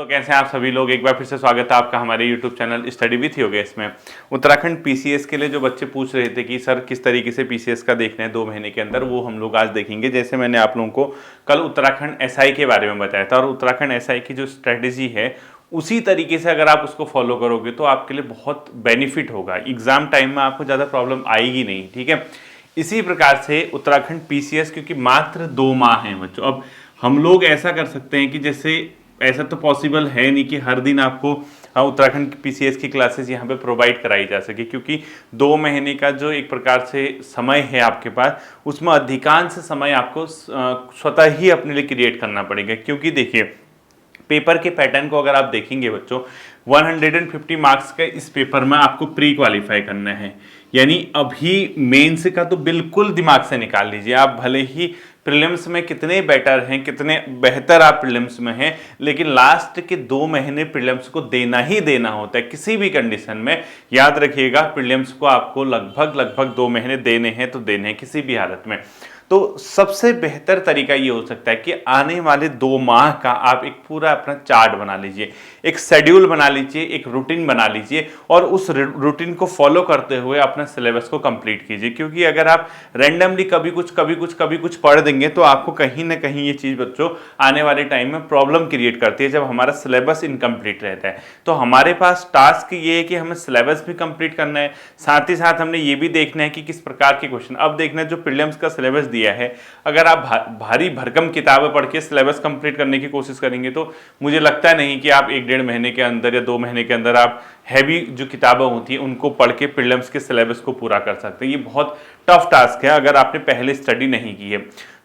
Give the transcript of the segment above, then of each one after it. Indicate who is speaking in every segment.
Speaker 1: कैसे हैं आप सभी लोग। एक बार फिर से स्वागत है आपका हमारे YouTube channel study with Yogesh में। उत्तराखंड पीसीएस के लिए जो बच्चे पूछ रहे थे कि सर किस तरीके से पीसीएस का देखना है 2 महीने के अंदर, वो हम लोग आज देखेंगे। जैसे मैंने आप लोगों को कल उत्तराखंड एसआई के बारे में बताया था, और उत्तराखंड एसआई की जो स्ट्रेटेजी है उसी तरीके से अगर आप उसको फॉलो करोगे तो आपके लिए बहुत बेनिफिट होगा। एग्जाम टाइम में आपको ज़्यादा प्रॉब्लम आएगी नहीं, ठीक है। इसी प्रकार से उत्तराखंड पीसीएस, क्योंकि मात्र 2 माह हैं बच्चों, अब हम लोग ऐसा कर सकते हैं कि जैसे ऐसा तो पॉसिबल है नहीं कि हर दिन आपको उत्तराखंड पीसीएस की क्लासेस यहाँ पे प्रोवाइड कराई जा सके, क्योंकि 2 महीने का जो एक प्रकार से समय है आपके पास, उसमें अधिकांश समय आपको स्वतः ही अपने लिए क्रिएट करना पड़ेगा। क्योंकि देखिए, पेपर के पैटर्न को अगर आप देखेंगे बच्चों, 150 मार्क्स का इस पेपर में आपको प्री क्वालिफाई करना है। यानी अभी मेंस का तो बिल्कुल दिमाग से निकाल लीजिए। आप भले ही प्रीलिम्स में कितने बेटर हैं, कितने बेहतर आप प्रीलिम्स में हैं, लेकिन लास्ट के 2 महीने प्रीलिम्स को देना ही देना होता है किसी भी कंडीशन में। याद रखिएगा, प्रीलिम्स को आपको लगभग 2 महीने देने हैं तो देने हैं किसी भी हालत में। तो सबसे बेहतर तरीका ये हो सकता है कि आने वाले 2 माह का आप एक पूरा अपना चार्ट बना लीजिए, एक शेड्यूल बना लीजिए, एक रूटीन बना लीजिए, और उस रूटीन को फॉलो करते हुए अपना सिलेबस को कंप्लीट कीजिए। क्योंकि अगर आप रैंडमली कभी कुछ पढ़ देंगे तो आपको कहीं ना कहीं ये चीज़ बच्चों आने वाले टाइम में प्रॉब्लम क्रिएट करती है, जब हमारा सिलेबस इनकम्प्लीट रहता है। तो हमारे पास टास्क ये है कि हमें सिलेबस भी कंप्लीट करना है, साथ ही साथ हमने ये भी देखना है कि किस प्रकार के क्वेश्चन। अब देखना है जो प्रीलिम्स का सिलेबस दिया है, अगर आप भारी भरकम किताबें पढ़ के सिलेबस कंप्लीट करने की कोशिश करेंगे तो मुझे लगता नहीं कि आप 1-1.5 महीने के अंदर या 2 महीने के अंदर आप हैवी जो किताबें होती हैं उनको पढ़ के प्रीलिम्स के सिलेबस को पूरा कर सकते हैं। ये बहुत टफ टास्क है अगर आपने पहले स्टडी नहीं की है।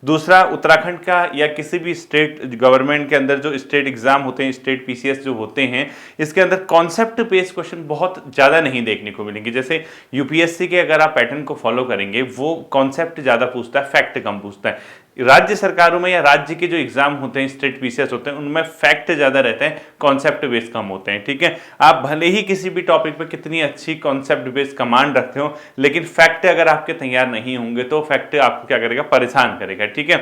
Speaker 1: दूसरा, उत्तराखंड का या किसी भी स्टेट गवर्नमेंट के अंदर जो स्टेट एग्जाम होते हैं, स्टेट पीसीएस जो होते हैं, इसके अंदर कॉन्सेप्ट बेस्ड क्वेश्चन बहुत ज़्यादा नहीं देखने को मिलेंगे। जैसे यूपीएससी के अगर आप पैटर्न को फॉलो करेंगे, वो कॉन्सेप्ट ज़्यादा पूछता है, फैक्ट कम पूछता है। राज्य सरकारों में या राज्य के जो एग्जाम होते हैं, स्टेट पीसीएस होते हैं, उनमें फैक्ट ज़्यादा रहते हैं, कॉन्सेप्ट बेस्ड कम होते हैं, ठीक है। आप भले ही किसी भी टॉपिक पर कितनी अच्छी कॉन्सेप्ट बेस्ड कमांड रखते हो, लेकिन फैक्ट अगर आपके तैयार नहीं होंगे तो फैक्ट आपको क्या करेगा, परेशान करेगा, ठीक है।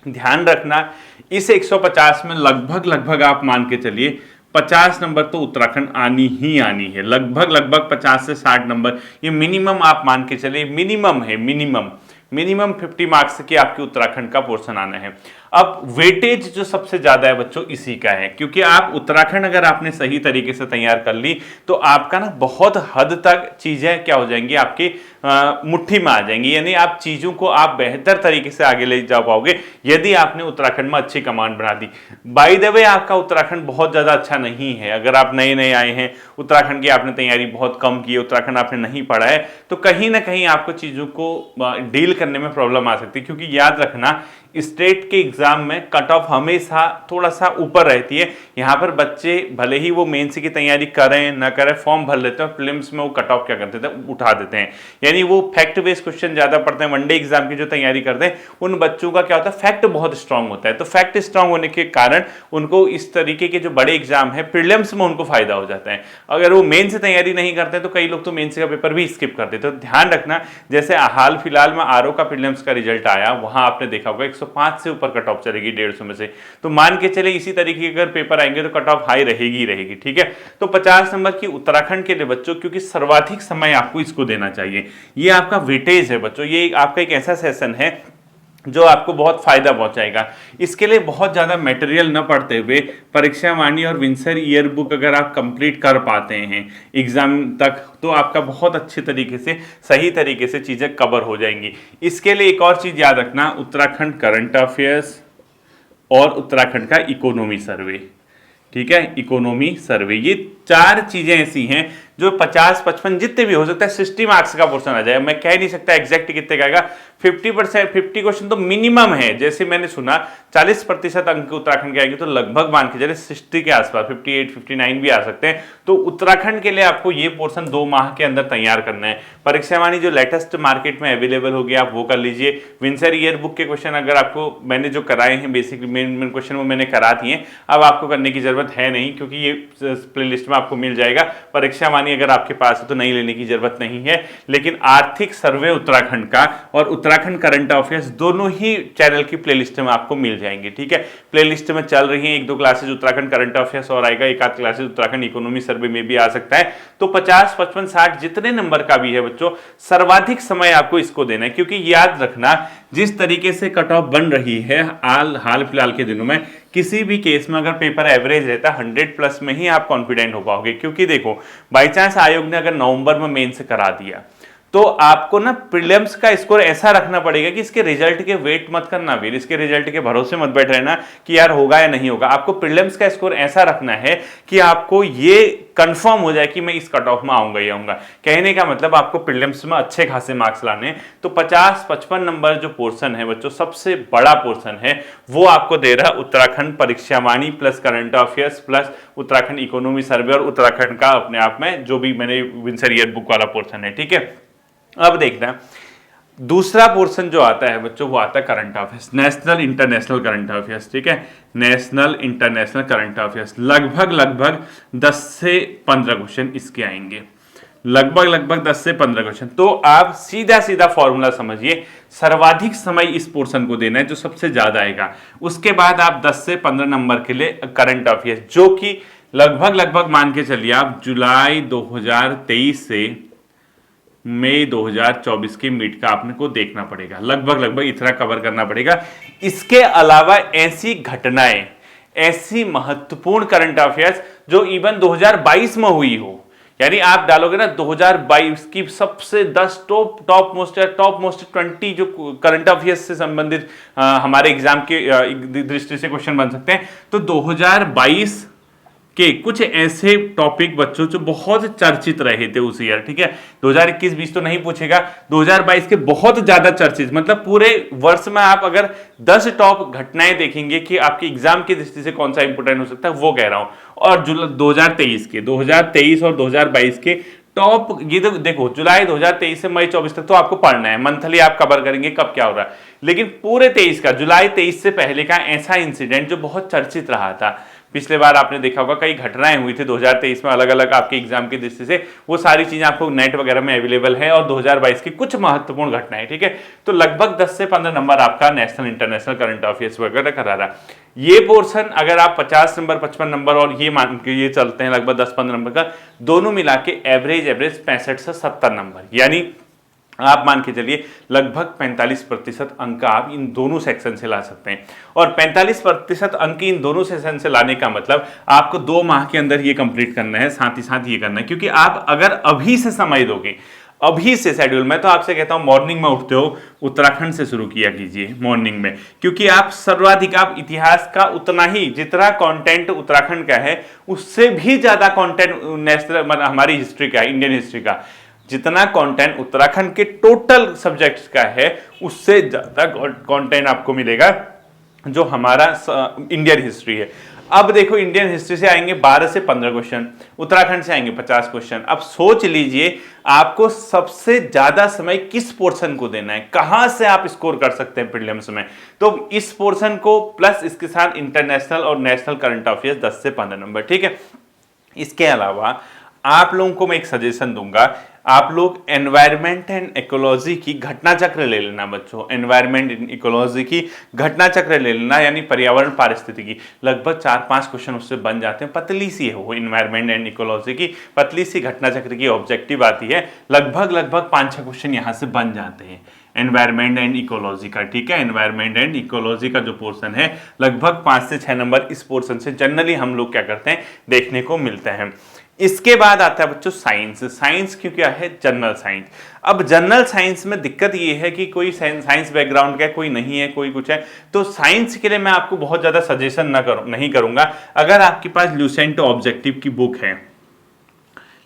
Speaker 1: ध्यान रखना, इस 150 में लगभग आप मान के चलिए 50 नंबर तो उत्तराखंड आनी ही आनी है। लगभग 50 से 60 नंबर ये मिनिमम आप मान के चलिए, मिनिमम है, मिनिमम 50 मार्क्स की आपकी उत्तराखंड का पोर्शन आना है। अब वेटेज जो सबसे ज्यादा है बच्चों इसी का है, क्योंकि आप उत्तराखंड अगर आपने सही तरीके से तैयार कर ली तो आपका ना बहुत हद तक चीजें क्या हो जाएंगी, आपकी मुट्ठी में आ जाएंगी। यानी आप चीजों को आप बेहतर तरीके से आगे ले जा पाओगे यदि आपने उत्तराखंड में अच्छी कमांड बना दी। बाय द वे, आपका उत्तराखंड बहुत ज्यादा अच्छा नहीं है। अगर आप नए आए हैं, उत्तराखंड की आपने तैयारी बहुत कम की है, उत्तराखंड आपने नहीं पढ़ा है, तो कहीं ना कहीं आपको चीजों को डील करने में प्रॉब्लम आ सकती है। क्योंकि याद रखना, स्टेट के एग्जाम में कट ऑफ हमेशा थोड़ा सा ऊपर रहती है। यहाँ पर बच्चे भले ही वो मेंस की तैयारी करें ना करें, फॉर्म भर लेते हैं, प्रीलिम्स में वो कट ऑफ क्या कर देते हैं, उठा देते हैं। यानी वो फैक्ट बेस्ड क्वेश्चन ज्यादा पढ़ते हैं। वनडे एग्जाम की जो तैयारी करते हैं उन बच्चों का क्या होता है, फैक्ट बहुत स्ट्रांग होता है। तो फैक्ट स्ट्रांग होने के कारण उनको इस तरीके के जो बड़े एग्जाम है प्रीलिम्स में उनको फायदा हो जाता है। अगर वो मेन से तैयारी नहीं करते तो कई लोग तो मेन का पेपर भी स्किप कर देते हैं। तो ध्यान रखना, जैसे हाल फिलहाल में आरओ का प्रीलिम्स का रिजल्ट आया, वहां आपने देखा होगा 105 से ऊपर कट ऑफ चलेगी 150 में से। तो मान के चले इसी तरीके के अगर पेपर आएंगे तो कट ऑफ हाई रहेगी, ठीक है। तो 50 नंबर की उत्तराखंड के लिए बच्चों, क्योंकि सर्वाधिक समय आपको इसको देना चाहिए, ये आपका वेटेज है बच्चों, ये आपका एक ऐसा सेशन है जो आपको बहुत फायदा पहुंचाएगा। इसके लिए बहुत ज्यादा मटेरियल न पढ़ते हुए परीक्षा वाणी और विंसर ईयर बुक अगर आप कंप्लीट कर पाते हैं एग्जाम तक, तो आपका बहुत अच्छे तरीके से सही तरीके से चीजें कवर हो जाएंगी। इसके लिए एक और चीज याद रखना, उत्तराखंड करंट अफेयर्स और उत्तराखंड का इकोनॉमी सर्वे, ठीक है। इकोनॉमी सर्वे, ये 4 चीजें ऐसी हैं जो 50-55 जितने भी हो सकता है 60 मार्क्स का पोर्शन आ जाएगा। मैं कह नहीं सकता एग्जैक्ट कितने का आएगा, 50% 50 क्वेश्चन तो मिनिमम है। जैसे मैंने सुना 40% अंक उत्तराखंड के आएंगे, तो लगभग मान के चले 60 के आसपास, 58, 59 भी आ सकते हैं। तो उत्तराखंड के लिए आपको ये पोर्शन 2 माह के अंदर तैयार करना है। परीक्षा वाणी जो लेटेस्ट मार्केट में अवेलेबल होगी आप वो कर लीजिए। विंसर ईयर बुक के क्वेश्चन अगर आपको मैंने जो कराए हैं बेसिकली मेन क्वेश्चन वो मैंने करा दिए, अब आपको करने की जरूरत है नहीं, क्योंकि ये प्ले लिस्ट में में आपको मिल जाएगा। परीक्षा वाणी अगर आपके पास है तो नहीं लेने की जरूरत नहीं है, लेकिन आर्थिक सर्वे उत्तराखंड का और उत्तराखंड करंट अफेयर्स दोनों ही चैनल की प्लेलिस्ट में आपको मिल जाएंगे। ठीक है, प्लेलिस्ट में चल रही है, 1-2 क्लासेज उत्तराखंड करंट अफेयर्स और आएगा, 1-8 क्लासेज उत्तराखंड इकोनॉमी सर्वे में भी आ सकता है। तो 50, 55, 60 जितने नंबर का भी है बच्चों, सर्वाधिक समय आपको इसको देना है, क्योंकि याद रखना जिस तरीके से कट ऑफ बन रही है हाल फिलहाल के दिनों में, किसी भी केस में अगर पेपर एवरेज रहता 100 प्लस में ही आप कॉन्फिडेंट हो पाओगे। क्योंकि देखो बाई चांस आयोग ने अगर नवंबर में मेंस करा दिया तो आपको ना प्रीलिम्स का स्कोर ऐसा रखना पड़ेगा कि इसके रिजल्ट के वेट मत करना, वीर इसके रिजल्ट के भरोसे मत बैठ रहना कि यार होगा या नहीं होगा। आपको प्रीलिम्स का स्कोर ऐसा रखना है कि आपको ये कंफर्म हो जाए कि मैं इस कट ऑफ में आऊंगा ही आऊंगा। कहने का मतलब आपको प्रीलिम्स में अच्छे खासे मार्क्स लाने। तो 50-55 नंबर जो पोर्शन है बच्चों, सबसे बड़ा पोर्शन है, वो आपको दे रहा है Uttarakhand Pariksha Vani plus current affairs plus Uttarakhand economy survey और उत्तराखंड का अपने आप में जो भी मैंने विंसर ईयर बुक वाला पोर्शन है। ठीक है, अब देखना दूसरा पोर्शन जो आता है बच्चों, वो आता है current affairs, national international current affairs. ठीक है, नेशनल इंटरनेशनल करंट अफेयर्स लगभग 10 से 15 क्वेश्चन इसके आएंगे, लगभग 10 से 15 क्वेश्चन। तो आप सीधा फॉर्मूला समझिए, सर्वाधिक समय इस पोर्शन को देना है जो सबसे ज्यादा आएगा। उसके बाद आप 10 से 15 नंबर के लिए करंट अफेयर्स, जो कि लगभग मान के चलिए आप जुलाई 2023 से मई 2024 के मिड का आपने को देखना पड़ेगा, लगभग इतना कवर करना पड़ेगा। इसके अलावा ऐसी घटनाएं, ऐसी महत्वपूर्ण करंट अफेयर्स जो इवन 2022 में हुई हो, यानी आप डालोगे ना 2022 की सबसे 10 टॉप मोस्ट 20 जो करंट अफेयर्स से संबंधित हमारे एग्जाम के दृष्टि से क्वेश्चन बन सकते हैं, तो 2022 के कुछ ऐसे टॉपिक बच्चों जो बहुत चर्चित रहे थे उस ईयर। ठीक है, 2021-20 तो नहीं पूछेगा, 2022 के बहुत ज्यादा चर्चित, मतलब पूरे वर्ष में आप अगर 10 टॉप घटनाएं देखेंगे कि आपके एग्जाम की दृष्टि से कौन सा इंपोर्टेंट हो सकता है, वो कह रहा हूं। और 2023 और 2022 के टॉप, ये तो देखो जुलाई 2023 से मई 24 तक तो आपको पढ़ना है, मंथली आप कवर करेंगे कब क्या हो रहा है, लेकिन पूरे 23 का, जुलाई 23 से पहले का ऐसा इंसिडेंट जो बहुत चर्चित रहा था। पिछले बार आपने देखा होगा कई घटनाएं हुई थी 2023 में अलग अलग आपके एग्जाम की दृष्टि से, वो सारी चीजें आपको नेट वगैरह में अवेलेबल है, और 2022 की कुछ महत्वपूर्ण घटनाएं। ठीक है, तो लगभग 10 से 15 नंबर आपका नेशनल इंटरनेशनल करंट अफेयर्स वगैरह करा रहा है। ये पोर्शन अगर आप 50 नंबर 55 नंबर और ये मान के ये चलते हैं लगभग 10-15 नंबर का, दोनों मिला के एवरेज 65 से 70 नंबर, यानी आप मान के चलिए लगभग 45% अंक आप इन दोनों सेक्शन से ला सकते हैं। और 45% अंक इन दोनों सेक्शन से लाने का मतलब आपको 2 माह के अंदर ये कंप्लीट करना है, साथ ही साथ ये करना है। क्योंकि आप अगर अभी से समय दोगे, अभी से शेड्यूल, मैं तो आपसे कहता हूं मॉर्निंग में उठते हो उत्तराखंड से शुरू किया कीजिए मॉर्निंग में, क्योंकि आप सर्वाधिक, आप इतिहास का उतना ही, जितना कंटेंट उत्तराखंड का है उससे भी ज्यादा कंटेंट नेशनल हमारी हिस्ट्री का, इंडियन हिस्ट्री का, जितना कंटेंट उत्तराखंड के टोटल सब्जेक्ट्स का है उससे ज्यादा कंटेंट आपको मिलेगा जो हमारा इंडियन हिस्ट्री है। अब देखो इंडियन हिस्ट्री से आएंगे 12 से 15 क्वेश्चन, उत्तराखंड से आएंगे 50 क्वेश्चन। अब सोच लीजिए आपको सबसे ज्यादा समय किस पोर्शन को देना है, कहां से आप स्कोर कर सकते हैं प्रीलिम्स में। तो इस पोर्शन को प्लस इसके साथ इंटरनेशनल और नेशनल करंट अफेयर्स 10 से 15 नंबर। ठीक है, इसके अलावा आप लोगों को मैं एक सजेशन दूंगा, आप लोग एनवायरमेंट एंड इकोलॉजी की घटना चक्र ले लेना बच्चों, एनवायरमेंट एंड इकोलॉजी की घटना चक्र ले लेना, यानी पर्यावरण पारिस्थितिकी। लगभग 4-5 क्वेश्चन उससे बन जाते हैं, पतली सी है वो एनवायरमेंट एंड इकोलॉजी की, पतली सी घटना चक्र की ऑब्जेक्टिव आती है, लगभग 5-6 क्वेश्चन यहां से बन जाते हैं एनवायरमेंट एंड इकोलॉजी का। ठीक है, एनवायरमेंट एंड इकोलॉजी का जो पोर्शन है लगभग 5 से 6 नंबर इस पोर्शन से जनरली हम लोग क्या करते हैं देखने को मिलते हैं। इसके बाद आता है बच्चों साइंस। साइंस क्यों क्या है, जनरल साइंस। अब जनरल साइंस में दिक्कत ये है कि कोई साइंस बैकग्राउंड का कोई नहीं है, कोई कुछ है, तो साइंस के लिए मैं आपको बहुत ज्यादा सजेशन नहीं करूंगा। अगर आपके पास ल्यूसेंट ऑब्जेक्टिव की बुक है,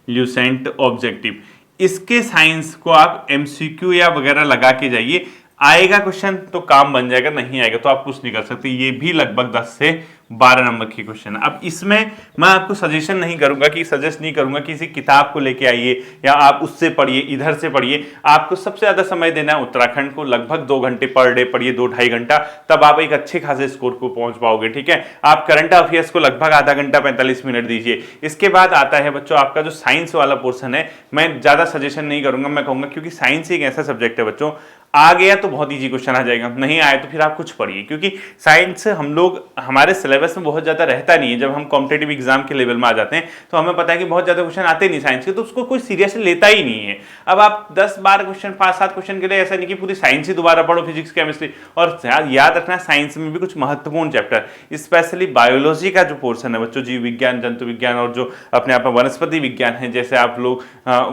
Speaker 1: ल्यूसेंट ऑब्जेक्टिव, इसके साइंस को आप एमसीक्यू या वगैरह लगा के जाइए, आएगा क्वेश्चन तो काम बन जाएगा, नहीं आएगा तो आप कुछ नहीं कर सकते। ये भी लगभग 10 से 12 नंबर की क्वेश्चन। अब इसमें मैं आपको सजेशन नहीं करूंगा कि सजेस्ट नहीं करूंगा किसी किताब को लेके आइए या आप उससे पढ़िए, इधर से पढ़िए। आपको सबसे ज्यादा समय देना है उत्तराखंड को, लगभग 2 घंटे पर डे पढ़िए, 2-2.5 घंटा, तब आप एक अच्छे खासे स्कोर को पहुंच पाओगे। ठीक है, आप करंट अफेयर्स को लगभग आधा घंटा 45 मिनट दीजिए। इसके बाद आता है बच्चों आपका जो साइंस वाला पोर्शन है, मैं ज्यादा सजेशन नहीं करूंगा, मैं कहूंगा क्योंकि साइंस एक ऐसा सब्जेक्ट है बच्चों, आ गया तो बहुत इजी क्वेश्चन आ जाएगा, नहीं आया तो फिर आप कुछ पढ़िए, क्योंकि साइंस हम लोग हमारे सिलेबस में बहुत ज्यादा रहता नहीं है। जब हम कॉम्पिटेटिव एग्जाम के लेवल में आ जाते हैं तो हमें पता है कि बहुत ज्यादा क्वेश्चन आते नहीं साइंस के, तो उसको कोई सीरियसली लेता ही नहीं है। अब आप 10-12 क्वेश्चन, 5-7 क्वेश्चन के लिए ऐसा नहीं कि पूरी साइंस ही दोबारा पढ़ो, फिजिक्स केमिस्ट्री। और याद रखना साइंस में भी कुछ महत्वपूर्ण चैप्टर, स्पेशली बायोलॉजी का जो पोर्शन है बच्चों, जीव विज्ञान, जंतु विज्ञान और जो अपने आप में वनस्पति विज्ञान है, जैसे आप लोग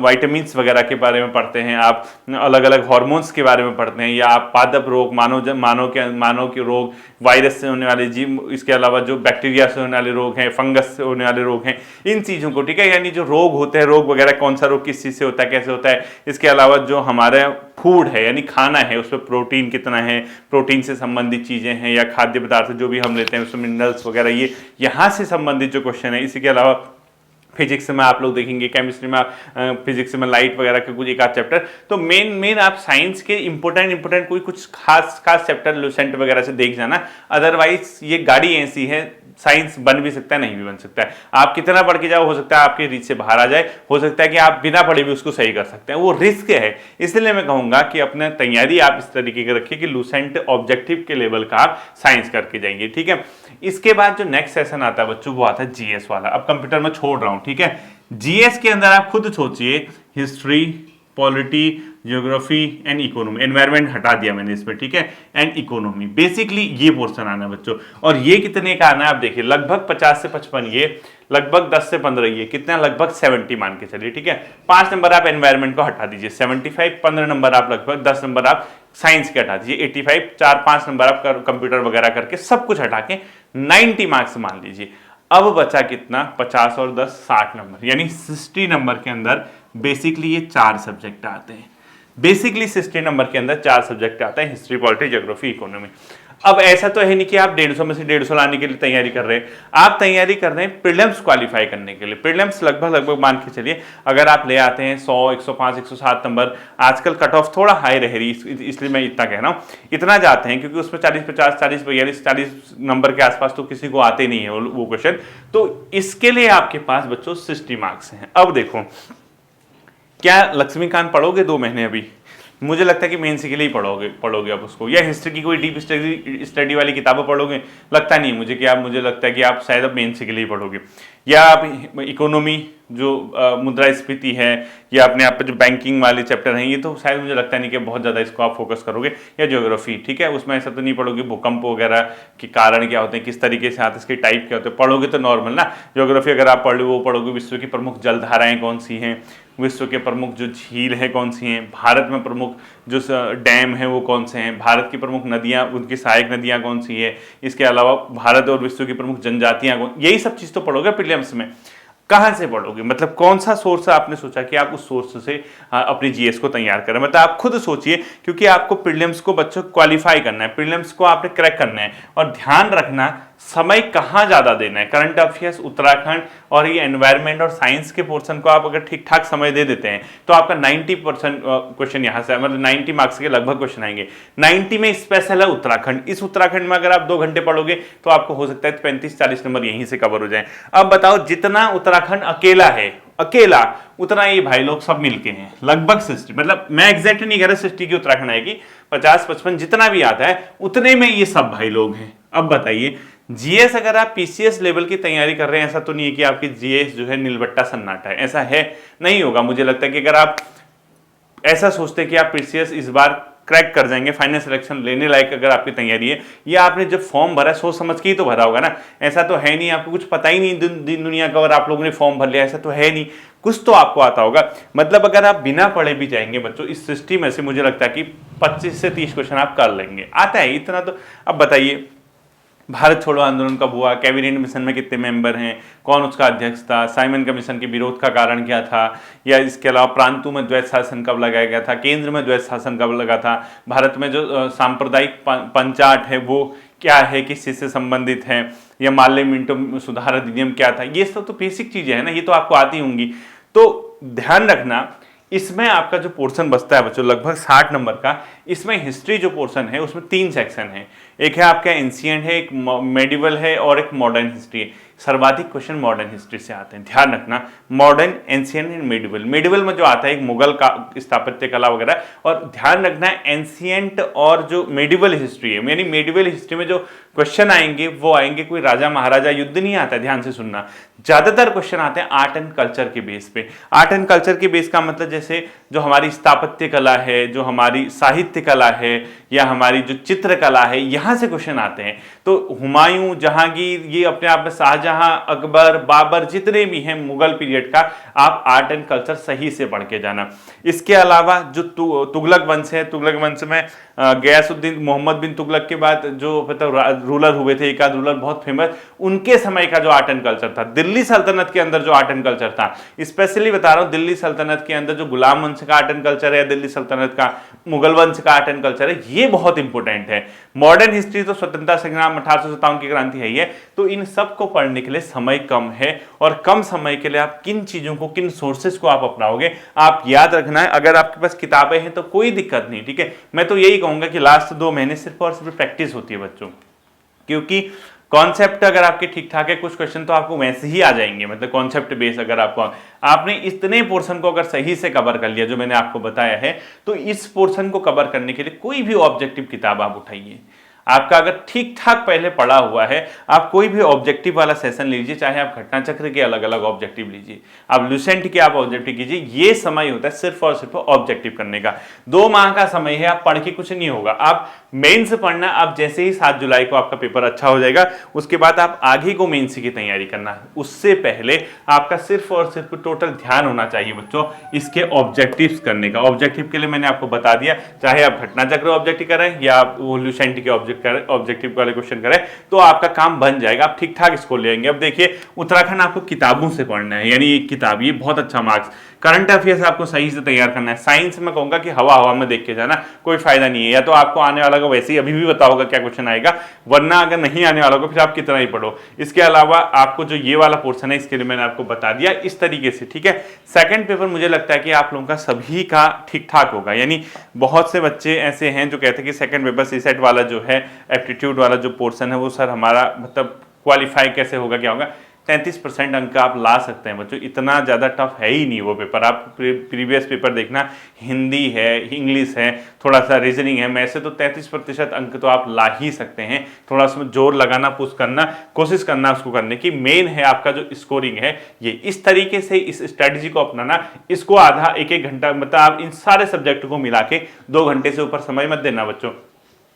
Speaker 1: वाइटामिन वगैरह के बारे में पढ़ते हैं, आप अलग अलग हॉर्मोन्स के बारे में पढ़ते हैं, या आप पादप रोग, मानव के रोग, वायरस से होने वाले जीव, इसके अलावा जो बैक्टीरिया से होने वाले रोग हैं, फंगस से होने वाले रोग हैं, इन चीज़ों को, ठीक है, यानी जो रोग होते हैं, रोग वगैरह कौन सा रोग किस चीज़ से होता है, कैसे होता है। इसके अलावा जो हमारा फूड है यानी खाना है, उसमें प्रोटीन कितना है, प्रोटीन से संबंधित चीज़ें हैं, या खाद्य पदार्थ जो भी हम लेते हैं उसमें मिनरल्स वगैरह, ये यहाँ से संबंधित जो क्वेश्चन है। इसी के अलावा फिजिक्स में आप लोग देखेंगे, केमिस्ट्री में फिजिक्स में लाइट वगैरह के कुछ एक आध चैप्टर। तो मेन आप साइंस के इंपॉर्टेंट कोई कुछ खास चैप्टर लुसेंट वगैरह से देख जाना। अदरवाइज ये गाड़ी ऐसी है, साइंस बन भी सकता है, नहीं भी बन सकता है। आप कितना पढ़ के जाओ, हो सकता है आपके रीच से बाहर आ जाए, हो सकता है कि आप बिना पढ़े भी उसको सही कर सकते हैं, वो रिस्क है। इसलिए मैं कहूंगा कि अपने तैयारी आप इस तरीके की रखिए कि लुसेंट ऑब्जेक्टिव के लेवल का आप साइंस करके जाएंगे। ठीक है, इसके बाद जो नेक्स्ट सेशन आता है बच्चों, वो आता है जीएस वाला। अब कंप्यूटर में छोड़ रहा हूं, ठीक है। जीएस के अंदर आप खुद सोचिए, history, polity, geography and economy, environment हटा दिया मैंने इसमें, ठीक है, एंड इकोनॉमी, बेसिकली ये पोर्शन आना है बच्चों। और ये कितने का आना है आप देखिए, लगभग 50 से 55, ये लगभग 10 से 15, ये कितना, लगभग 70 मान के चलिए। ठीक है, 5 नंबर आप एनवायरमेंट को हटा दीजिए, 75, 15 नंबर आप लगभग 10 नंबर आप साइंस के हटा दीजिए, 85, 4-5 नंबर आप कंप्यूटर वगैरह करके सब कुछ हटा के 90 मार्क्स मान लीजिए। अब बचा कितना, 50 और 10, 60 नंबर, यानी 60 नंबर के अंदर बेसिकली ये 4 सब्जेक्ट आते हैं। बेसिकली 60 नंबर के अंदर 4 सब्जेक्ट आते हैं, हिस्ट्री, पॉलिटी, ज्योग्राफी, इकोनॉमी। अब ऐसा तो है नहीं कि आप 150 में से 150 लाने के लिए तैयारी कर रहे हैं, आप तैयारी कर रहे हैं प्रीलिम्स क्वालिफाई करने के लिए। प्रीलिम्स लगभग मान के चलिए, अगर आप ले आते हैं 100, 105, 107 नंबर, आजकल कट ऑफ थोड़ा हाई रह रही, इसलिए मैं इतना कह रहा हूँ, इतना जाते हैं क्योंकि उसमें 40, 50, 40, 42, 40 नंबर के आसपास तो किसी को आते नहीं है वो क्वेश्चन। तो इसके लिए आपके पास बच्चों 60 मार्क्स हैं। अब देखो, क्या लक्ष्मीकांत पढ़ोगे 2 महीने अभी? मुझे लगता है कि मेंस के लिए ही पढ़ोगे आप उसको, या हिस्ट्री की कोई डीप स्टडी वाली किताबें पढ़ोगे? लगता नहीं मुझे कि आप, मुझे लगता है कि आप शायद अब मेंस के लिए ही पढ़ोगे। या आप इकोनॉमी जो मुद्रास्फीति है, या अपने आप पे जो बैंकिंग वाले चैप्टर हैं, ये तो शायद मुझे लगता नहीं कि बहुत ज़्यादा इसको आप फोकस करोगे। या ज्योग्राफी, ठीक है, उसमें ऐसा तो नहीं पढ़ोगे भूकंप वगैरह के कारण क्या होते हैं, किस तरीके से आते हैं, इसके टाइप क्या होते हैं, पढ़ोगे तो नॉर्मल ना। ज्योग्राफी अगर आप पढ़ लो, वो पढ़ोगे विश्व की प्रमुख जलधाराएं कौन सी हैं, विश्व के प्रमुख जो झील है कौन सी हैं, भारत में प्रमुख जो डैम है वो कौन से हैं, भारत की प्रमुख नदियाँ, उनकी सहायक नदियाँ कौन सी है, इसके अलावा भारत और विश्व की प्रमुख जनजातियाँ कौन, यही सब चीज़ तो पढ़ोगे प्रीलिम्स में। कहाँ से पढ़ोगे, मतलब कौन सा सोर्स आपने सोचा कि आप उस सोर्स से अपनी जीएस को तैयार करें? मतलब आप खुद सोचिए, क्योंकि आपको प्रीलिम्स को बच्चों क्वालिफाई करना है, प्रीलिम्स को आपने क्रैक करना है। और ध्यान रखना, समय कहाँ ज्यादा देना है, करंट अफेयर्स, उत्तराखंड और ये एनवायरमेंट और साइंस के पोर्शन को आप अगर ठीक ठाक समय दे देते हैं तो आपका 90% क्वेश्चन यहाँ से, मतलब 90 मार्क्स के लगभग क्वेश्चन आएंगे। 90 में स्पेशल है उत्तराखंड। इस उत्तराखंड में अगर आप 2 घंटे पढ़ोगे तो आपको हो सकता है 35-40 नंबर यहीं से कवर हो जाए। अब बताओ, जितना उत्तराखंड अकेला है, अकेला उतना ये भाई लोग सब मिलके हैं, लगभग 60, मतलब मैं एग्जैक्ट नहीं कह रहा 60 की उत्तराखंड आएगी, 50-55 जितना भी आता है उतने में ये सब भाई लोग हैं। अब बताइए, जीएस अगर आप पीसीएस लेवल की तैयारी कर रहे हैं, ऐसा तो नहीं है कि आपकी जीएस जो है नीलबट्टा सन्नाटा है, ऐसा है नहीं होगा। मुझे लगता है कि अगर आप ऐसा सोचते कि आप पीसीएस इस बार क्रैक कर जाएंगे, फाइनल सिलेक्शन लेने लायक अगर आपकी तैयारी है, या आपने जब फॉर्म भरा सोच समझ के ही तो भरा होगा ना, ऐसा तो है नहीं आपको कुछ पता ही नहीं दिन दुनिया का और आप लोगों ने फॉर्म भर लिया, ऐसा तो है नहीं, कुछ तो आपको आता होगा। मतलब अगर आप बिना पढ़े भी जाएंगे बच्चों, इस सिस्टम में से मुझे लगता है कि 25 से 30 क्वेश्चन आप कर लेंगे, आता है इतना तो। अब बताइए, भारत छोड़ो आंदोलन कब हुआ, कैबिनेट मिशन में कितने मेंबर हैं, कौन उसका अध्यक्ष था, साइमन कमीशन के विरोध का कारण क्या था, या इसके अलावा प्रांतों में द्वैत शासन कब लगाया गया था, केंद्र में द्वैत शासन कब लगा था, भारत में जो सांप्रदायिक पंचाट है वो क्या है, किस चीज़ से संबंधित है, या माल्य मिंटो सुधार अधिनियम क्या था, ये सब तो बेसिक चीजें हैं ना, ये तो आपको आती होंगी। तो ध्यान रखना इसमें आपका जो पोर्शन बचता है बच्चों लगभग 60 नंबर का, इसमें हिस्ट्री जो पोर्शन है उसमें 3 सेक्शन है। एक है आपका एंशिएंट है, एक मेडिवल है और एक मॉडर्न हिस्ट्री है। सर्वाधिक क्वेश्चन मॉडर्न हिस्ट्री से आते हैं, ध्यान रखना। Modern, ancient and medieval. Medieval में जो आता है एक मुगल का स्थापत्य कला वगैरह, और ध्यान रखना एंशिएंट और जो मेडिवल हिस्ट्री है, यानी मेडिवल हिस्ट्री में जो क्वेश्चन आएंगे वो आएंगे कोई राजा महाराजा युद्ध नहीं आता है, ध्यान से सुनना। ज्यादातर क्वेश्चन आते हैं आर्ट एंड कल्चर के बेस पे। आर्ट एंड कल्चर के बेस का मतलब जैसे जो हमारी स्थापत्य कला है, जो हमारी साहित्य कला है, या हमारी जो चित्रकला है, यहां से क्वेश्चन आते हैं। तो हुमायूं, जहांगीर, ये अपने आप में शाहजहां, अकबर, बाबर, जितने भी हैं मुगल पीरियड का, आप आर्ट एंड कल्चर सही से पढ़ के जाना। इसके अलावा जो तुगलक वंश है, तुगलक वंश में गयासुद्दीन मोहम्मद बिन तुगलक के बाद जो मतलब रूलर हुए थे, एक आध रूलर बहुत फेमस, उनके समय का जो आर्ट एंड कल्चर था, दिल्ली सल्तनत के अंदर जो आर्ट एंड कल्चर था, स्पेशली बता रहा हूं दिल्ली सल्तनत के अंदर जो गुलाम वंश का आर्ट एंड कल्चर है, दिल्ली सल्तनत का मुगल वंश का आर्ट एंड कल्चर है, ये बहुत इंपॉर्टेंट है। मॉडर्न हिस्ट्री तो स्वतंत्रता संग्राम 1857 की क्रांति है ही है। तो इन सब को पढ़ने के लिए समय कम है, और कम समय के लिए आप किन चीजों को, किन सोर्सेज को आप अपनाओगे, आप याद रखना है। अगर आपके पास किताबें हैं तो कोई दिक्कत नहीं, ठीक है। मैं तो यही कहूंगा कि लास्ट 2 महीने सिर्फ और सिर्फ प्रैक्टिस होती है बच्चों, क्योंकि कॉन्सेप्ट अगर आपके ठीक ठाक है, कुछ क्वेश्चन तो आपको वैसे ही आ जाएंगे, मतलब कॉन्सेप्ट बेस अगर आपने इतने पोर्शन को अगर सही से कवर कर लिया जो मैंने आपको बताया है, तो इस पोर्शन को कवर करने के लिए कोई भी ऑब्जेक्टिव किताब आप उठाइए। आपका अगर ठीक ठाक पहले पढ़ा हुआ है, आप कोई भी ऑब्जेक्टिव वाला सेशन लीजिए, चाहे आप घटना चक्र के अलग अलग ऑब्जेक्टिव लीजिए, आप लुसेंट के आप ऑब्जेक्टिव कीजिए। ये समय होता है सिर्फ और सिर्फ ऑब्जेक्टिव करने का। 2 माह का समय है, आप पढ़ के कुछ नहीं होगा। आप मेंस पढ़ना, आप जैसे ही 7 जुलाई को आपका पेपर अच्छा हो जाएगा, उसके बाद आप आगे को मेंस की तैयारी करना। उससे पहले आपका सिर्फ और सिर्फ टोटल ध्यान होना चाहिए बच्चों इसके ऑब्जेक्टिव्स करने का। ऑब्जेक्टिव के लिए मैंने आपको बता दिया, चाहे आप घटना चक्र ऑब्जेक्टिव करें या आप वो लुसेंट के ऑब्जेक्टिव वाले क्वेश्चन करें, तो आपका काम बन जाएगा, आप ठीक ठाक इसको ले आएंगे। अब देखिए, उत्तराखंड आपको किताबों से पढ़ना है, यानी एक किताब, ये बहुत अच्छा मार्क्स। करंट अफेयर्स आपको सही से तैयार करना है। साइंस में कहूंगा कि हवा हवा में देख के जाना, कोई फायदा नहीं है। या तो आपको आने वाला को वैसे ही अभी भी पता होगा क्या क्वेश्चन आएगा, वरना अगर नहीं आने वाला को फिर आप कितना ही पढ़ो। इसके अलावा आपको जो ये वाला पोर्शन है, इसके लिए मैंने आपको बता दिया इस तरीके से, ठीक है। सेकंड पेपर मुझे लगता है कि आप लोगों का सभी का ठीक ठाक होगा, यानी बहुत से बच्चे ऐसे हैं जो कहते हैं कि सेकंड पेपर सीसेट वाला जो है, एप्टीट्यूड वाला जो पोर्शन है, वो सर हमारा मतलब क्वालिफाई कैसे होगा, क्या होगा। 33% अंक आप ला सकते हैं बच्चों, इतना ज़्यादा टफ है ही नहीं वो पेपर। आप प्रीवियस पेपर देखना, हिंदी है, इंग्लिश है, थोड़ा सा रीजनिंग है, में से तो 33% अंक तो आप ला ही सकते हैं। थोड़ा उसमें जोर लगाना, पुश करना, कोशिश करना उसको करने की। मेन है आपका जो स्कोरिंग है, ये इस तरीके से इस स्ट्रैटेजी को अपनाना। इसको आधा 1-1 घंटा, मतलब आप इन सारे सब्जेक्ट को मिला के 2 घंटे से ऊपर समय मत देना बच्चों।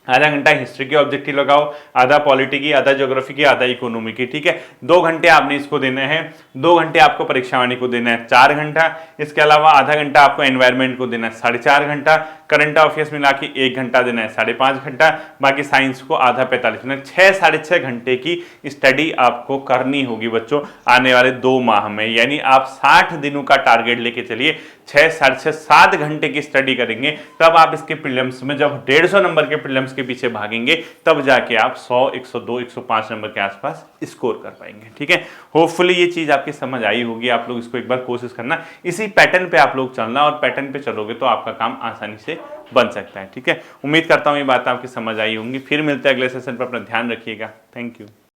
Speaker 1: आधा घंटा हिस्ट्री की ऑब्जेक्टिव लगाओ, आधा पॉलिटी की, आधा ज्योग्राफी की, आधा इकोनॉमी की, ठीक है। 2 घंटे आपने इसको देने हैं, 2 घंटे आपको परीक्षावाणी को देना है, 4 घंटा। इसके अलावा आधा घंटा आपको एनवायरमेंट को देना है, 4.5 घंटा। करंट अफेयर्स मिला के 1 घंटा देना है, 5.5 घंटा। बाकी साइंस को आधा 45 मिनट, 6-6.5 घंटे की स्टडी आपको करनी होगी बच्चों आने वाले 2 माह में। यानी आप 60 दिनों का टारगेट लेके चलिए, 6-7 घंटे की स्टडी करेंगे, तब आप इसके प्रीलिम्स में जब 150 नंबर के प्रीलिम्स के पीछे भागेंगे, तब जाके आप 100, 102, 105 नंबर के आसपास स्कोर कर पाएंगे, ठीक है। होपफुली ये चीज आपकी समझ आई होगी। आप लोग इसको एक बार कोशिश करना, इसी पैटर्न पे आप लोग चलना, और पैटर्न पे चलोगे तो आपका काम आसानी से बन सकता है, ठीक है। उम्मीद करता हूँ ये बात आपकी समझ आई होंगी। फिर मिलते हैं अगले सेशन पर, अपना ध्यान रखिएगा। Thank you.